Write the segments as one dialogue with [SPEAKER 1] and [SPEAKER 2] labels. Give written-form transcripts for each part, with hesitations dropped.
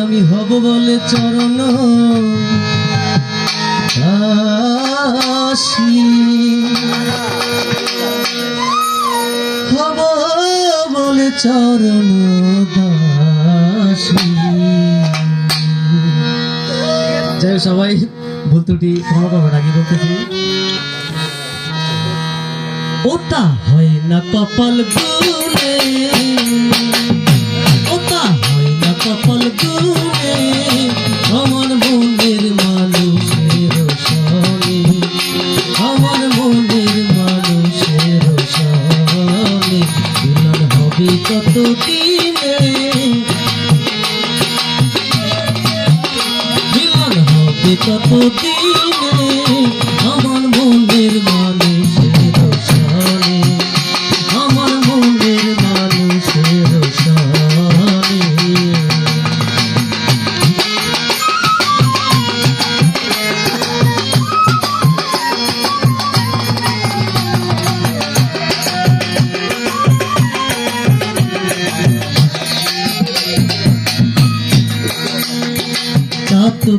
[SPEAKER 1] আমি হব বলে চরণ দাসী, হব বলে চরণ দাসী। যাই সবাই ভুল ত্রুটি ক্ষমা করবেন, আগে বলতেছি ওটা হয় না কপাল গুনে, ওটা হয় না কপাল গুনে, আমার মনের মানুষের সনে, আমার মনের মানুষের সনে মিলন হবে কত দিনে, মিলন হবে কত দিনে, আমার মনের মানুষের সনে, আমার মনের মানুষের সনে।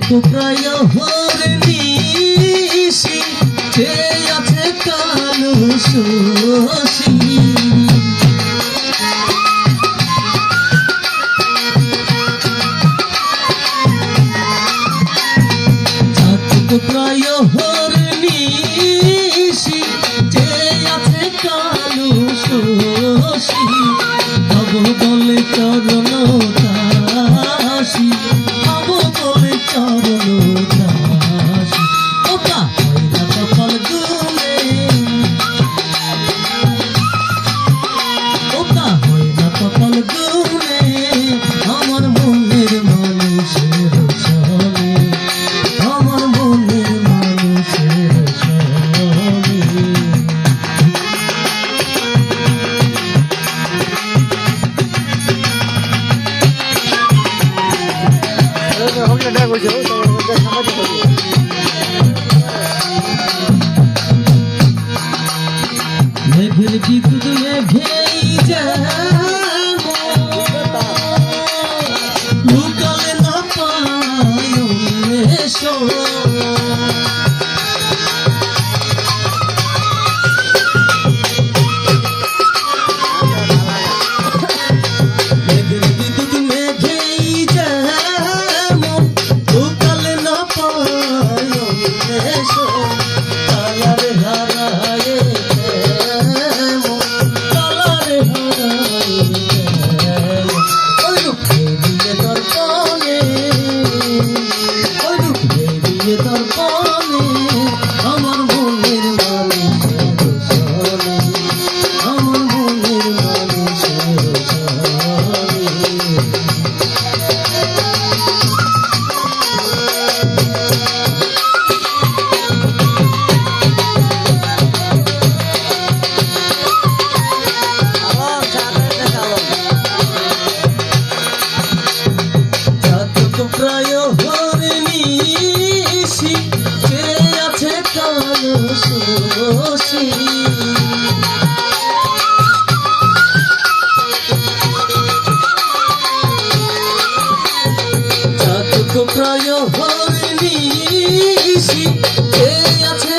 [SPEAKER 1] তো প্রায় হরনিশি সে আছে কালো শশী, তো প্রায় হরনিশি সে আছে কালো শশী, হব বলে চরণ দাসী, হব বলে চরণ দাসী। ওটা হয় না কপাল গুনে, ওটা হয় না কপাল গুনে, আমার মনের মানুষের সনে, আমার মনের মানুষের সনে। মেঘের বিদ্যুৎ মেঘেই যেমন লুকালে না পায় এসো, মেঘের বিদ্যুৎ মেঘেই যেমন লুকালে না পায় এসো, কালারে হারায়ে আমার মনের মানুষের সনে, আমার মনের মানুষের সনে। প্রায় হরনিশি সে আছে কালো শশী, প্রায় হরনিশি সে আছে